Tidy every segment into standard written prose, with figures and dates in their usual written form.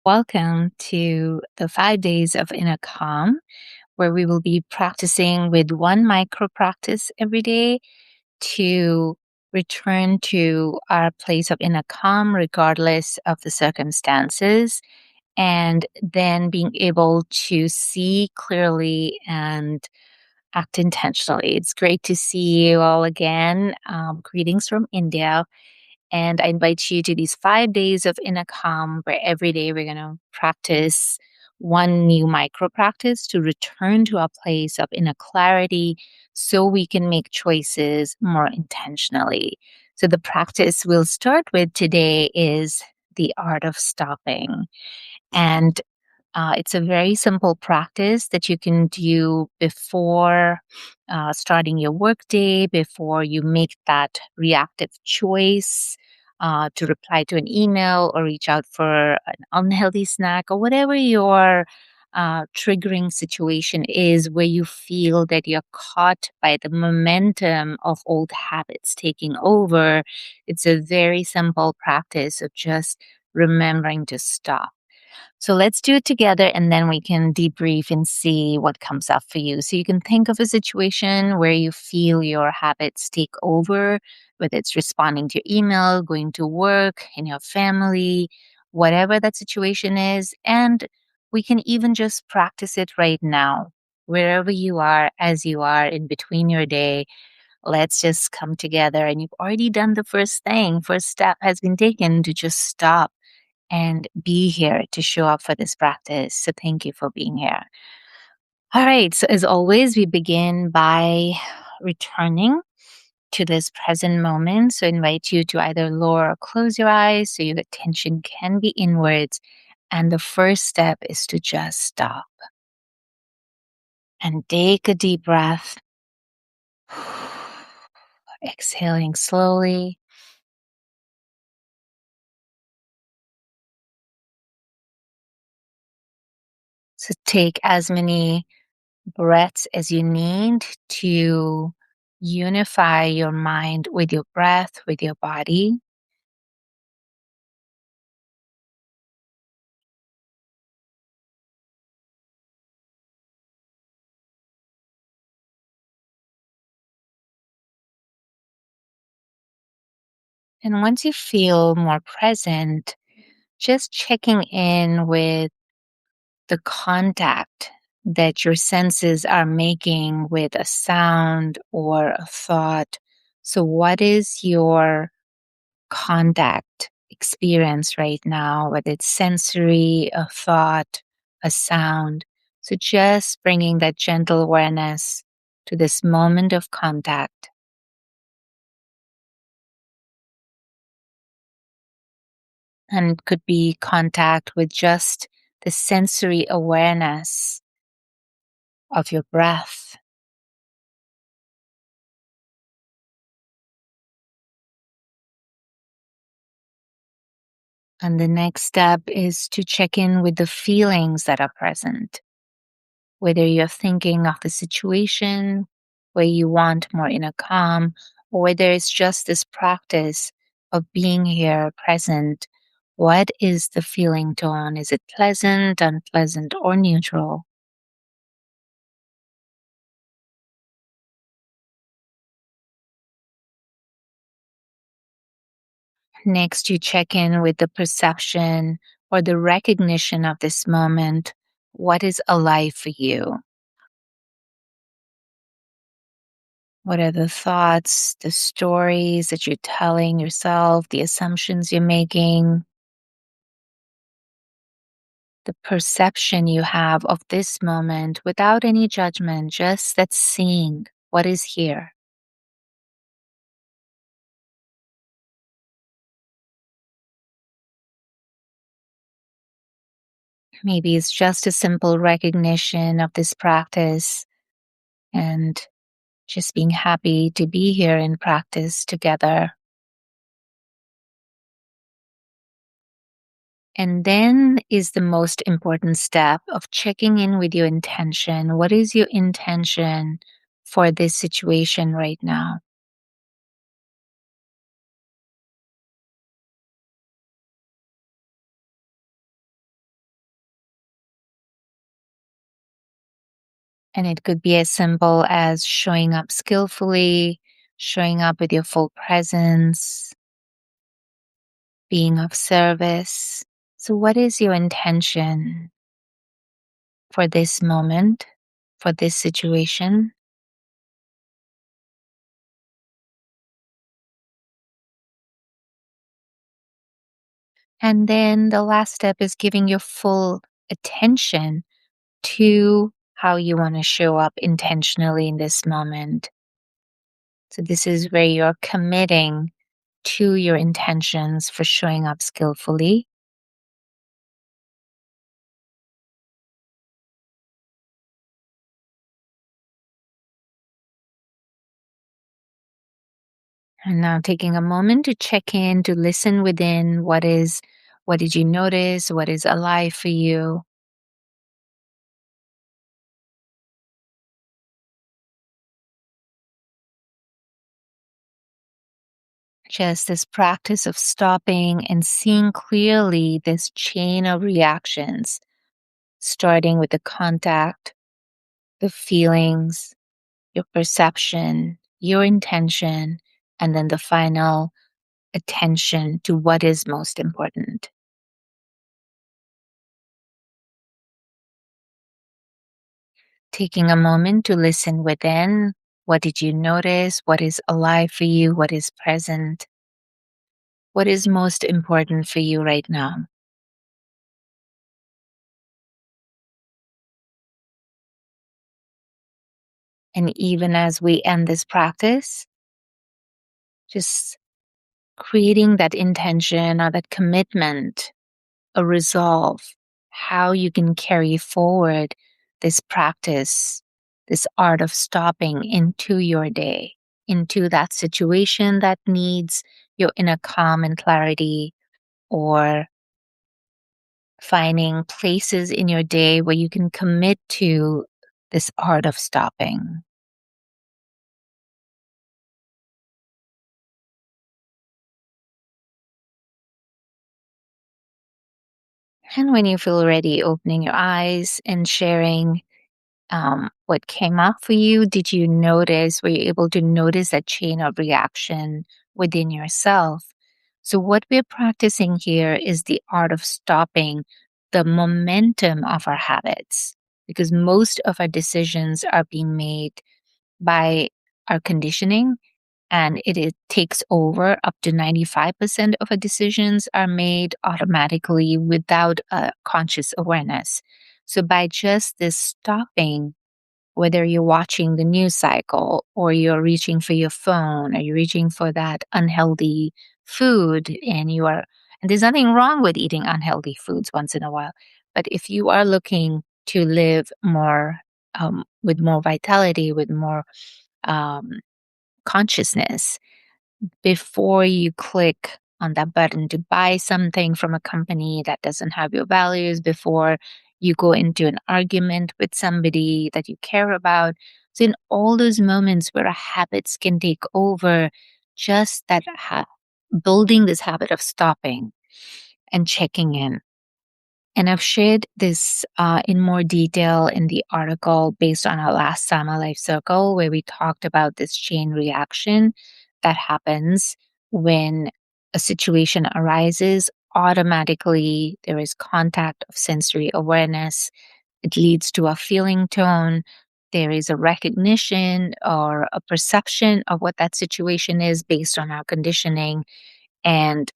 Welcome to the 5 days of inner calm, where we will be practicing with one micro practice every day to return to our place of inner calm, regardless of the circumstances, and then being able to see clearly and act intentionally. It's great to see you all again. Greetings from India. And I invite you to these 5 days of inner calm, where every day we're going to practice one new micro practice to return to a place of inner clarity so we can make choices more intentionally. So, the practice we'll start with today is the art of stopping. And it's a very simple practice that you can do before starting your workday, before you make that reactive choice to reply to an email or reach out for an unhealthy snack or whatever your triggering situation is, where you feel that you're caught by the momentum of old habits taking over. It's a very simple practice of just remembering to stop. So let's do it together and then we can debrief and see what comes up for you. So you can think of a situation where you feel your habits take over, whether it's responding to your email, going to work, in your family, whatever that situation is. And we can even just practice it right now, wherever you are, as you are in between your day. Let's just come together. And you've already done the first thing. First step has been taken to just stop and be here to show up for this practice. So thank you for being here. All right. So as always, we begin by returning to this present moment. So I invite you to either lower or close your eyes so your attention can be inwards. And the first step is to just stop and take a deep breath. Exhaling slowly. So take as many breaths as you need to unify your mind with your breath, with your body. And once you feel more present, just checking in with the contact that your senses are making with a sound or a thought. So, what is your contact experience right now, whether it's sensory, a thought, a sound? So, just bringing that gentle awareness to this moment of contact. And it could be contact with just the sensory awareness of your breath. And the next step is to check in with the feelings that are present, whether you're thinking of the situation where you want more inner calm, or whether it's just this practice of being here present. What is the feeling tone? Is it pleasant, unpleasant, or neutral? Next, you check in with the perception or the recognition of this moment. What is alive for you? What are the thoughts, the stories that you're telling yourself, the assumptions you're making, the perception you have of this moment without any judgment, just that seeing what is here? Maybe it's just a simple recognition of this practice and just being happy to be here in practice together. And then is the most important step of checking in with your intention. What is your intention for this situation right now? And it could be as simple as showing up skillfully, showing up with your full presence, being of service. So, what is your intention for this moment, for this situation? And then the last step is giving your full attention to how you want to show up intentionally in this moment. So, this is where you're committing to your intentions for showing up skillfully. And now taking a moment to check in, to listen within what did you notice? What is alive for you? Just this practice of stopping and seeing clearly this chain of reactions, starting with the contact, the feelings, your perception, your intention, and then the final attention to what is most important. Taking a moment to listen within. What did you notice? What is alive for you? What is present? What is most important for you right now? And even as we end this practice, just creating that intention or that commitment, a resolve, how you can carry forward this practice, this art of stopping into your day, into that situation that needs your inner calm and clarity, or finding places in your day where you can commit to this art of stopping. And when you feel ready, opening your eyes and sharing what came up for you. Did you notice, were you able to notice that chain of reaction within yourself? So, what we're practicing here is the art of stopping the momentum of our habits, because most of our decisions are being made by our conditioning, and it takes over up to 95% of our decisions are made automatically without a conscious awareness. So by just this stopping, whether you're watching the news cycle or you're reaching for your phone or you're reaching for that unhealthy food, and there's nothing wrong with eating unhealthy foods once in a while, but if you are looking to live more, with more vitality, with more um, consciousness, before you click on that button to buy something from a company that doesn't have your values, before you go into an argument with somebody that you care about. So, in all those moments where our habits can take over, just that building this habit of stopping and checking in. And I've shared this in more detail in the article based on our last Sama Life Circle, where we talked about this chain reaction that happens when a situation arises. Automatically, there is contact of sensory awareness. It leads to a feeling tone. There is a recognition or a perception of what that situation is based on our conditioning. And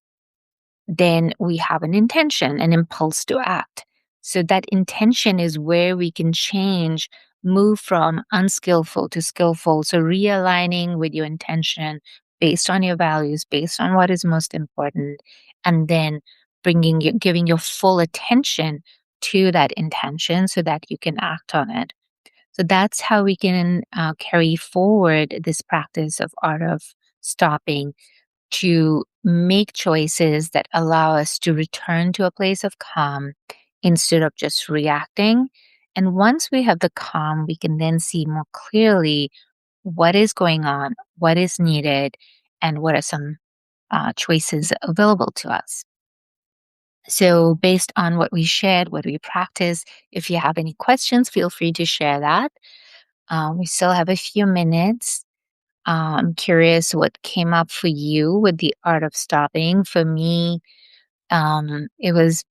then we have an intention, an impulse to act. So that intention is where we can change, move from unskillful to skillful. So realigning with your intention based on your values, based on what is most important, and then giving your full attention to that intention so that you can act on it. So that's how we can carry forward this practice of art of stopping, to make choices that allow us to return to a place of calm instead of just reacting. And once we have the calm, we can then see more clearly what is going on, what is needed, and what are some choices available to us. So, based on what we shared, what we practice, if you have any questions, feel free to share that. We still have a few minutes. I'm curious what came up for you with the art of stopping. For me, it was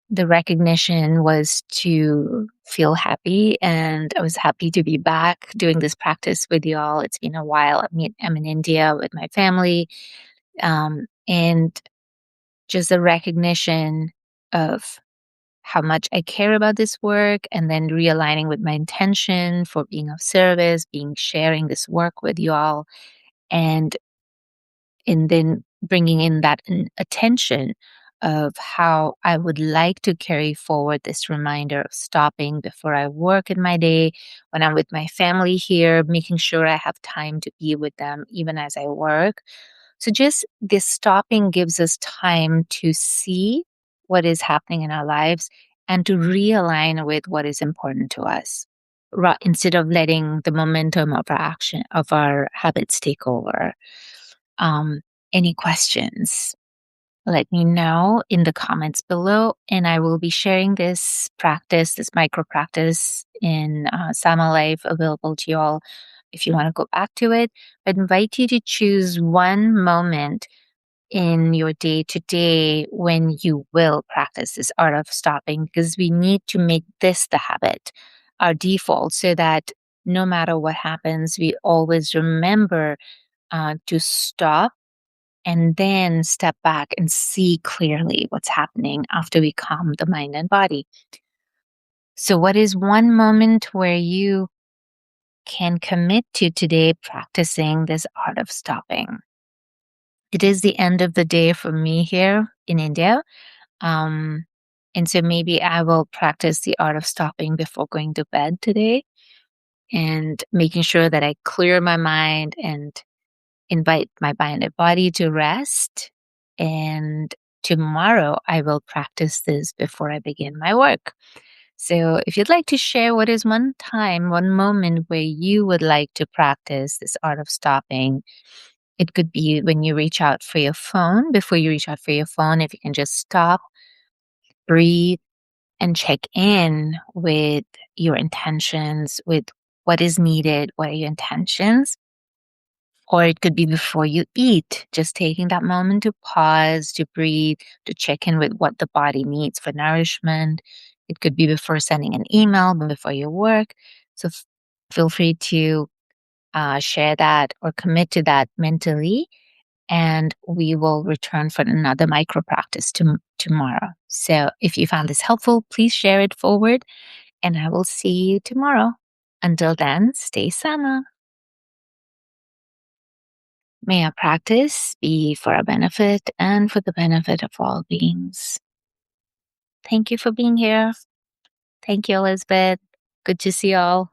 the recognition was to feel happy, and I was happy to be back doing this practice with you all. It's been a while. I'm in India with my family, and just the recognition of how much I care about this work, and then realigning with my intention for being of service, being sharing this work with you all, and then bringing in that attention of how I would like to carry forward this reminder of stopping before I work in my day, when I'm with my family here, making sure I have time to be with them even as I work. So just this stopping gives us time to see what is happening in our lives and to realign with what is important to us. Instead of letting the momentum of our action, of our habits take over. Um, any questions? Let me know in the comments below, and I will be sharing this practice, this micro practice in Sama Life, available to you all if you want to go back to it. I invite you to choose one moment in your day to day when you will practice this art of stopping, because we need to make this the habit, our default, so that no matter what happens, we always remember to stop and then step back and see clearly what's happening after we calm the mind and body. So, what is one moment where you can commit to today practicing this art of stopping? It is the end of the day for me here in India. Um, and so maybe I will practice the art of stopping before going to bed today, and making sure that I clear my mind and invite my mind and body to rest. And tomorrow I will practice this before I begin my work. So if you'd like to share what is one time, one moment where you would like to practice this art of stopping, it could be when you reach out for your phone. Before you reach out for your phone, if you can just stop, breathe, and check in with your intentions, with what is needed, what are your intentions. Or it could be before you eat, just taking that moment to pause, to breathe, to check in with what the body needs for nourishment. It could be before sending an email, before your work. So feel free to share that or commit to that mentally. And we will return for another micro practice tomorrow. So if you found this helpful, please share it forward, and I will see you tomorrow. Until then, stay sama. May our practice be for our benefit and for the benefit of all beings. Thank you for being here. Thank you, Elizabeth. Good to see you all.